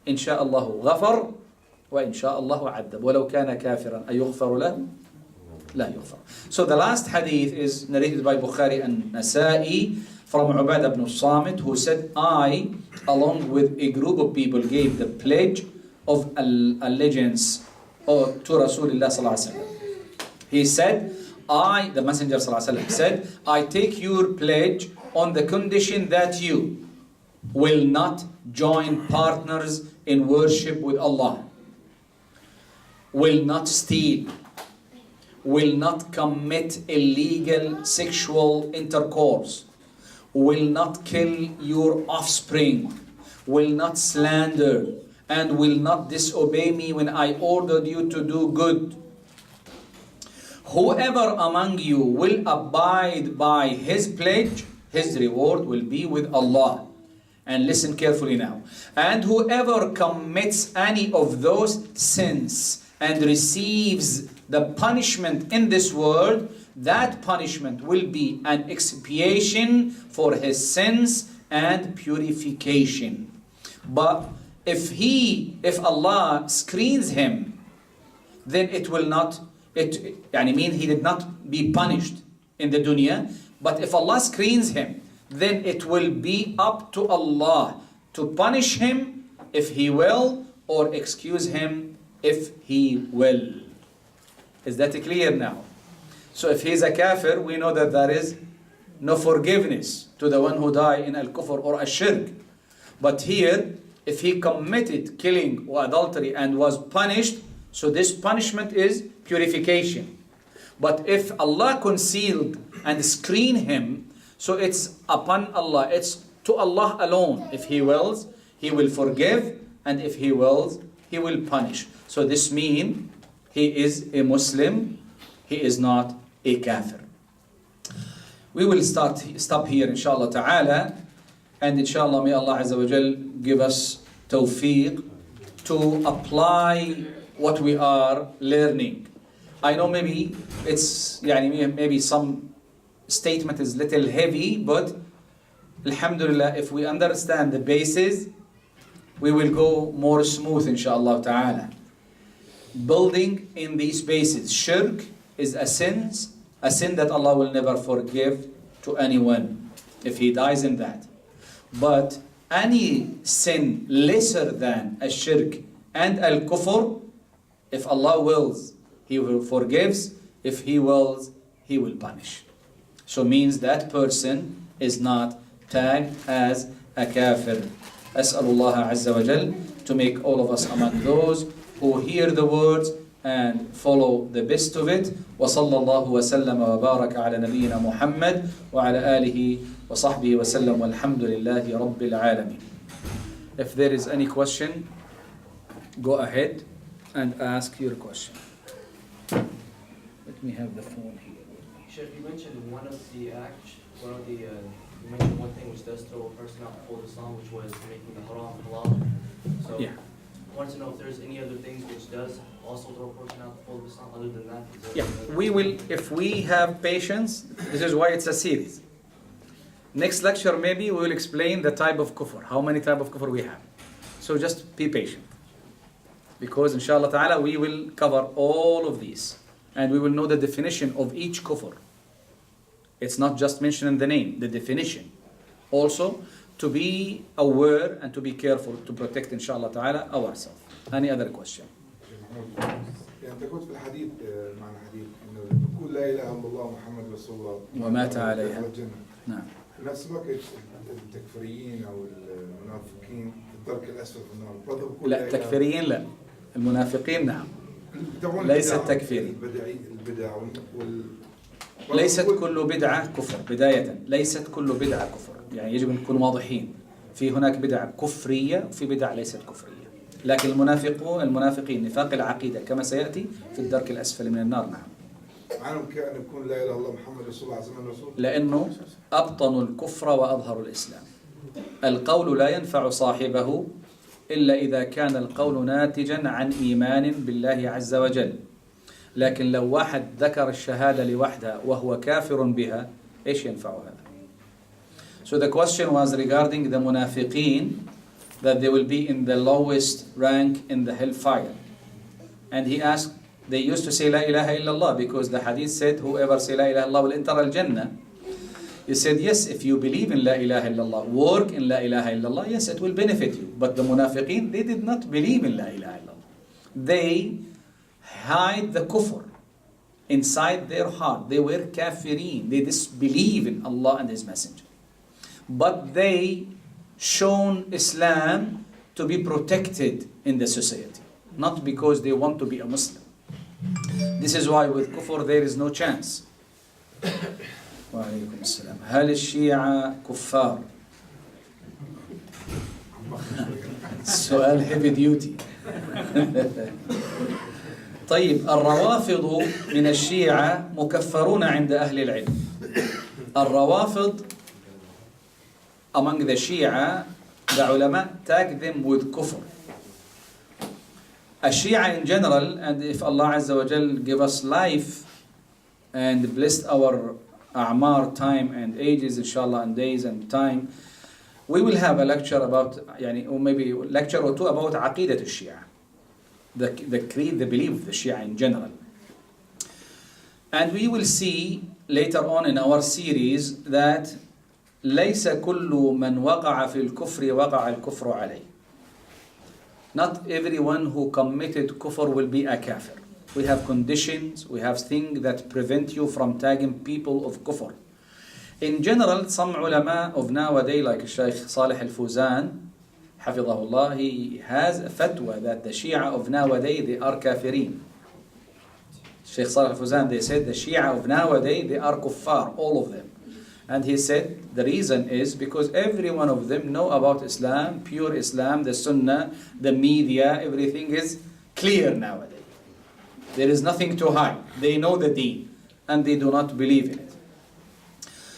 إن شاء الله غفر وإن شاء الله عذب ولو كان كافرا أيغفر له؟ لا يغفر. So the last hadith is narrated by Bukhari and Nasa'i from Ubadah ibn Samit, who said, I, along with a group of people, gave the pledge of allegiance to Rasulullah sallallahu alaihi wasallam. He said, the Messenger sallallahu alaihi wasallam said, I take your pledge on the condition that you will not join partners in worship with Allah, will not steal, will not commit illegal sexual intercourse, will not kill your offspring, will not slander, and will not disobey me when I ordered you to do good. Whoever among you will abide by his pledge, his reward will be with Allah. And listen carefully now. And whoever commits any of those sins and receives the punishment in this world, that punishment will be an expiation for his sins and purification. But if Allah screens him, then it will not, mean he did not be punished in the dunya. But if Allah screens him, then it will be up to Allah to punish him if He will, or excuse him if He will. Is that clear now? So if he's a kafir, we know that there is no forgiveness to the one who died in al-kufr or a-shirk. But here, if he committed killing or adultery and was punished, so this punishment is purification. But if Allah concealed and screened him, so it's upon Allah, it's to Allah alone. If He wills, He will forgive, and if He wills, He will punish. So this means he is a Muslim, he is not a kafir. We will stop here, inshallah ta'ala, and inshallah may Allah Azza wa Jal give us tawfiq to apply what we are learning. I know maybe it's, maybe some statement is little heavy, but alhamdulillah, if we understand the basis, we will go more smooth, inshallah ta'ala. Building in these bases. Shirk is a sin that Allah will never forgive to anyone if he dies in that. But any sin lesser than a shirk and al-kufr, if Allah wills, He will forgives. If He wills, He will punish. So means that person is not tagged as a kafir. As'alullah Azza wa Jal to make all of us among those who hear the words and follow the best of it. وصلى الله وسلم وبارك على نبينا محمد وعلى آله وصحبه وسلم والحمد لله رب العالمين. If there is any question, go ahead and ask your question. Let me have the phone here. Sheikh, you mentioned one of the acts, you mentioned one thing which does throw a person out before Islam, which was making the haram halal. So Yeah. I wanted to know if there's any other things which does also throw a person out before Islam other than that. Yeah, we will, if we have patience, this is why it's a series. Next lecture maybe we will explain the type of kufr, how many type of kufr we have. So just be patient. Because inshallah ta'ala we will cover all of these. And we will know the definition of each kufr. It's not just mentioned in the name, the definition. Also, to be aware and to be careful to protect inshallah ta'ala ourselves. Any other question? أنت قلت في الحديث معنى حديث إنه يقول لا إله إلا الله محمد رسول الله ومات عليها. نعم. في نفس الوقت التكفيريين أو المنافقين في الدرك الأسفل في النار. لا التكفيريين لا. المنافقين نعم. ليس التكفيري. البدع ليست كل بدعة كفر بداية. ليست كل بدعة كفر. يعني يجب أن نكون واضحين. في هناك بدعة كفرية وفي بدعة ليست كفرية. لكن المنافقين نفاق العقيدة كما سيأتي في الدرك الأسفل من النار نعم. عنهم كأن يكون لا إله إلا الله محمد رسول الله عزم الرسول. لأنه أبطنوا الكفر وأظهروا الإسلام. القول لا ينفع صاحبه إلا إذا كان القول ناتجا عن إيمان بالله عز وجل. لكن لو واحد ذكر الشهادة لوحدها وهو كافر بها إيش ينفع هذا؟ So the question was regarding the munafiqeen that they will be in the lowest rank in the hellfire. And he asked, they used to say La ilaha illallah because the hadith said, whoever say La ilaha illallah will enter al-Jannah. He said, yes, if you believe in La ilaha illallah, work in La ilaha illallah, yes, it will benefit you. But the munafiqeen, they did not believe in La ilaha illallah. They hide the kufr inside their heart. They were kafireen. They disbelieve in Allah and His Messenger. But they shown Islam to be protected in the society, not because they want to be a Muslim. This is why with kufr there is no chance. وعليكم السلام. هل الشيعة كفار؟ السؤال heavy duty. طيب الروافض من الشيعة مكفرون عند أهل العلم. الروافض among the Shia, the ulama tag them with kufr. A Shia in general, and if Allah Azza wa Jal give us life and blessed our a'mar, time and ages, inshallah, and days and time, we will have a lecture about, or maybe lecture or two about aqidat al-Shia, the creed, the belief of the Shia in general. And we will see later on in our series that ليس كل من وقع في الكفر وقع الكفر عليه. Not everyone who committed kufr will be a kafir. We have conditions, we have things that prevent you from tagging people of kufr. In general, some ulama of nowadays, like Shaykh Salih al-Fuzan, Hafidahullah, he has a fatwa that the Shia of nowadays, they are kafirin. Shaykh Salih al-Fuzan, they said the Shia of nowadays, they are kuffar, all of them. And he said the reason is because every one of them know about Islam, pure Islam, the Sunnah, the media, everything is clear nowadays. There is nothing to hide. They know the deen and they do not believe in it.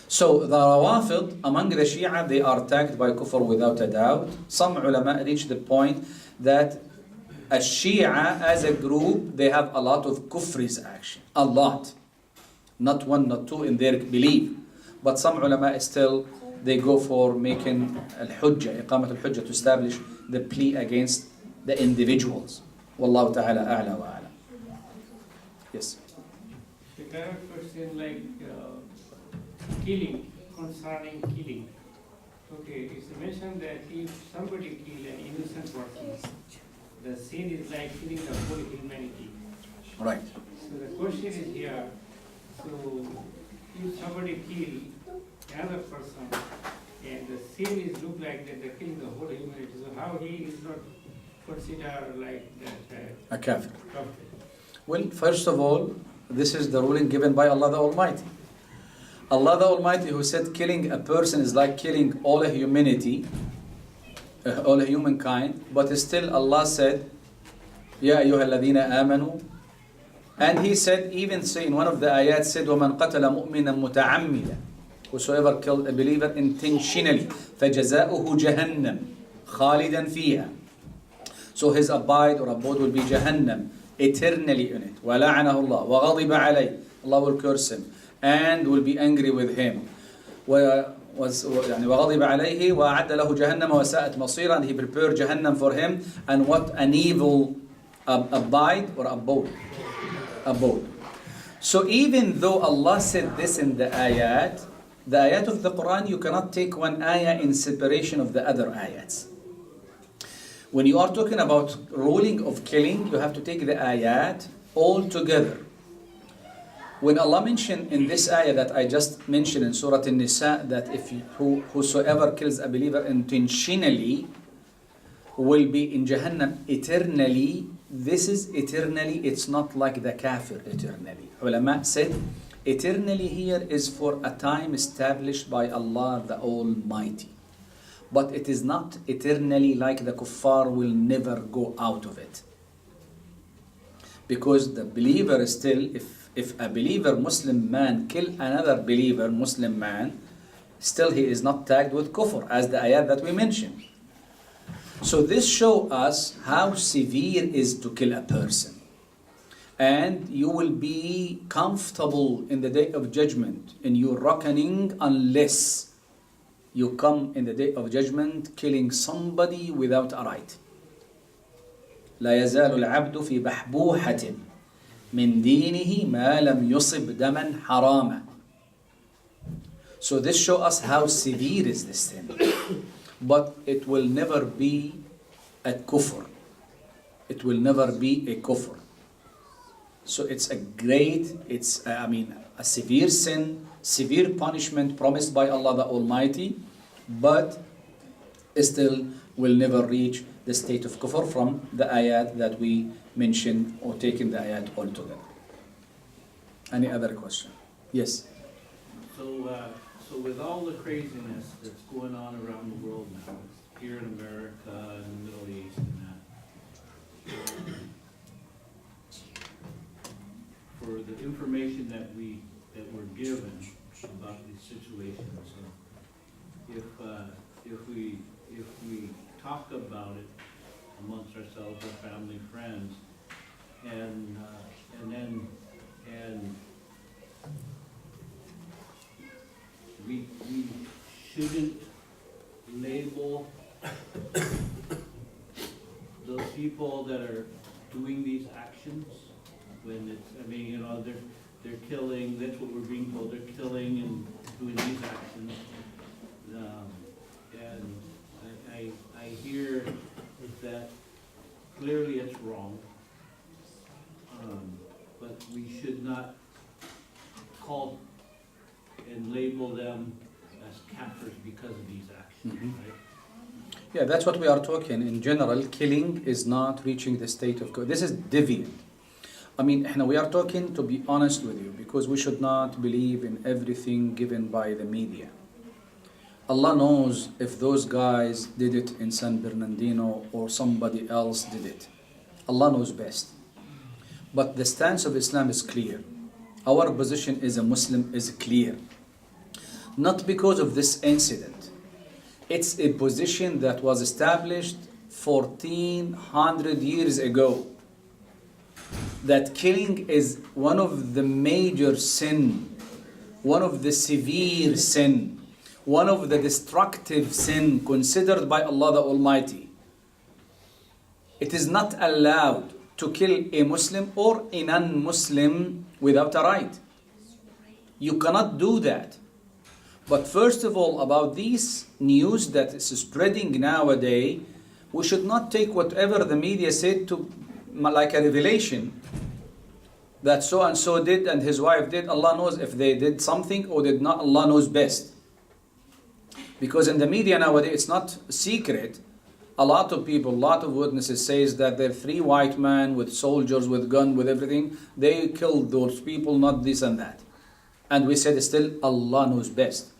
So the Rawafid among the Shia, they are tagged by kufr without a doubt. Some ulama reach the point that a Shia as a group, they have a lot of kufris action. A lot. Not one, not two in their belief. But some ulama still, they go for making al-hujjah, iqamat al-hujjah, to establish the plea against the individuals. Wallahu ta'ala a'la wa a'la. Yes. The kind of question like killing, concerning killing. Okay, it's mentioned that if somebody kill an innocent person, the sin is like killing the whole humanity. Right. So the question is here, so if somebody kill another person and the sin is look like that they're killing the whole humanity, so how he is not considered like that A kafir. kafir? Well, first of all, this is the ruling given by Allah the Almighty. Allah the Almighty who said killing a person is like killing all humanity, all humankind, but still Allah said, Ya ayyuha alladhina amanu. And He said, even say in one of the ayat said, وَمَنْ قَتَلَ مُؤْمِنًا مُتَعَمِّدًا. Whosoever killed a believer intentionally, فَجَزَاؤُهُ جَهَنَّمْ خَالِدًا فِيهَا. So his abode will be Jahannam, eternally in it. وَلَعَنَهُ اللَّهُ وَغَضِبَ عَلَيْهِ. Allah will curse him and will be angry with him. وَغَضِبَ عَلَيْهِ وَأَعَدَّ لَهُ جَهَنَّمَ وَسَاءَتْ مَصِيرًا. And He prepared Jahannam for him. And what an evil abide or abode. So even though Allah said this in the ayat of the Quran, you cannot take one ayah in separation of the other ayats. When you are talking about ruling of killing, you have to take the ayat all together. When Allah mentioned in this ayah that I just mentioned in Surah An-Nisa, that whosoever kills a believer intentionally will be in Jahannam eternally. This is eternally, it's not like the kafir eternally. Ulama said, eternally here is for a time established by Allah the Almighty. But it is not eternally like the kuffar will never go out of it. Because the believer still, if a believer Muslim man kill another believer Muslim man, still he is not tagged with kufr, as the ayat that we mentioned. So this shows us how severe is to kill a person. And you will be comfortable in the day of judgment in your reckoning unless you come in the day of judgment killing somebody without a right. لا يزال العبد في بحبوحة من دينه ما لم يصب دما حراما. So this shows us how severe is this sin. But it will never be a kufr. It will never be a kufr. So it's a severe sin, severe punishment promised by Allah the Almighty, but still will never reach the state of kufr from the ayat that we mentioned or taking the ayat altogether. Any other question? Yes. So with all the craziness that's going on around the world now, here in America and the Middle East and that, for the information that we're given about these situations, if we talk about it amongst ourselves, our family, friends, and we shouldn't label those people that are doing these actions when it's, they're killing, that's what we're being told, they're killing and doing these actions. And I hear that clearly it's wrong, but we should not call and label them as kafirs because of these actions, right? Yeah, that's what we are talking. In general, killing is not reaching the state of God. This is deviant. We are talking, to be honest with you, because we should not believe in everything given by the media. Allah knows if those guys did it in San Bernardino or somebody else did it. Allah knows best. But the stance of Islam is clear. Our position as a Muslim is clear. Not because of this incident. It's a position that was established 1400 years ago. That killing is one of the major sin, one of the severe sin, one of the destructive sin considered by Allah the Almighty. It is not allowed to kill a Muslim or a non-Muslim without a right. You cannot do that. But first of all, about this news that is spreading nowadays, we should not take whatever the media said to like a revelation that so and so did and his wife did. Allah knows if they did something or did not. Allah knows best. Because in the media nowadays, it's not secret. A lot of people, a lot of witnesses says that there are 3 white men with soldiers, with gun, with everything. They killed those people, not this and that. And we said still, Allah knows best.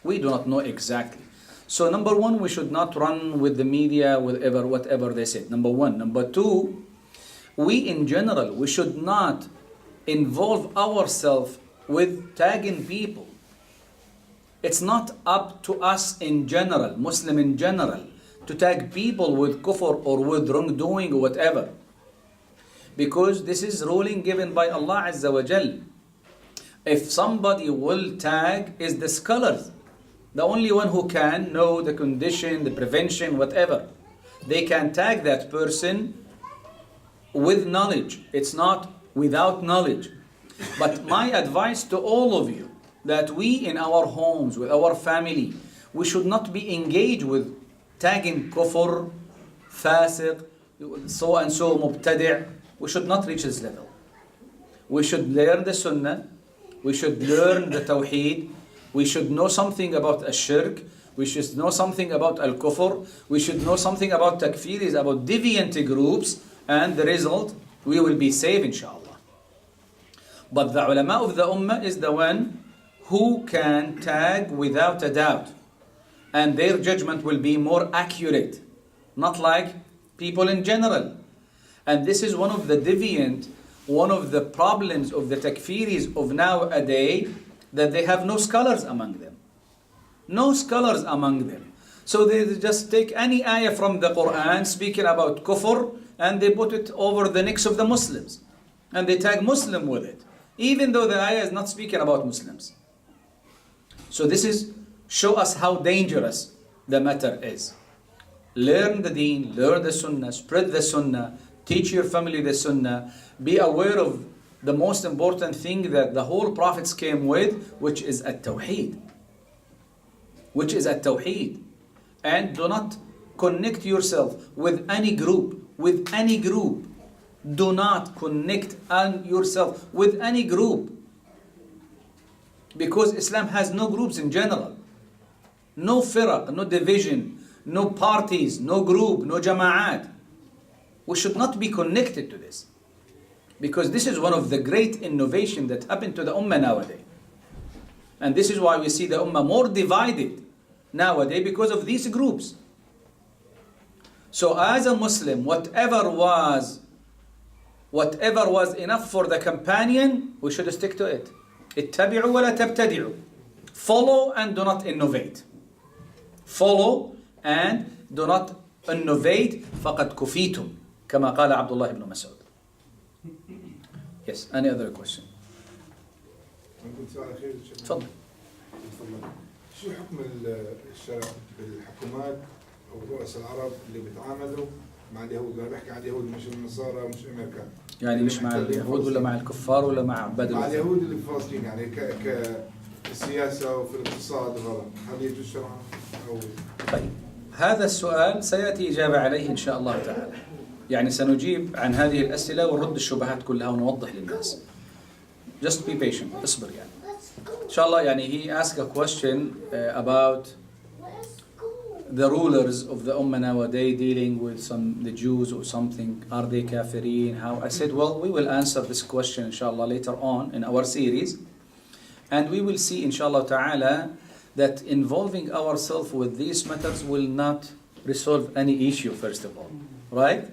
We do not know exactly. So number one, we should not run with the media, with whatever they said. Number one. Number two, we in general, we should not involve ourselves with tagging people. It's not up to us in general, Muslim in general, to tag people with kufr or with wrongdoing or whatever. Because this is ruling given by Allah Azza wa Jal. If somebody will tag is the scholars. The only one who can know the condition, the prevention, whatever. They can tag that person with knowledge. It's not without knowledge. But my advice to all of you, that we in our homes, with our family, we should not be engaged with tagging kufr, fasiq, so and so, mubtadi'. We should not reach this level. We should learn the sunnah. We should learn the tawheed. We should know something about ash-shirk. We should know something about al-kufr. We should know something about Takfeerys, about deviant groups. And the result, we will be saved, inshallah. But the ulama of the ummah is the one who can tag without a doubt. And their judgment will be more accurate. Not like people in general. And this is one of the deviant, one of the problems of the Takfeerys of nowadays, that they have no scholars among them. No scholars among them. So they just take any ayah from the Quran speaking about kufr and they put it over the necks of the Muslims. And they tag Muslim with it. Even though the ayah is not speaking about Muslims. So this is show us how dangerous the matter is. Learn the deen, learn the sunnah, spread the sunnah, teach your family the sunnah, be aware of the most important thing that the whole prophets came with, which is at-tawheed. Which is at-tawheed. And do not connect yourself with any group, with any group. Do not connect yourself with any group. Because Islam has no groups in general. No firaq, no division, no parties, no group, no jama'at. We should not be connected to this. Because this is one of the great innovations that happened to the ummah nowadays. And this is why we see the ummah more divided nowadays because of these groups. So as a Muslim, whatever was enough for the companion, we should stick to it. اتبعوا ولا تبتدعوا. Follow and do not innovate. Follow and do not innovate. فقد كفيتم كما قال عبد الله بن مسعود. Yes, any other question? ممكن سؤال أخير؟ تفضل. تفضل. شو حكم الشرع بالحكومات أو رؤساء العرب اللي بيتعاملوا مع اليهود؟ أنا بحكي عن اليهود مش النصارى مش أمريكا. يعني مش مع اليهود ولا مع الكفار ولا مع عباد مع الوثن؟ اليهود اللي في فلسطين يعني كالسياسة وفي الاقتصاد وهذا، هل يجوز شرعا أو؟ طيب هذا السؤال سيأتي إجابة عليه إن شاء الله تعالى. يعني سنجيب عن هذه الأسئلة ونرد الشبهات كلها ونوضح للناس. Just be patient. اصبر يعني. إن شاء الله يعني he asked a question about the rulers of the ummah nowadays dealing with the Jews or something. Are they kafirin? How? I said, well, we will answer this question inshallah later on in our series. And we will see inshallah ta'ala that involving ourselves with these matters will not resolve any issue first of all. Right?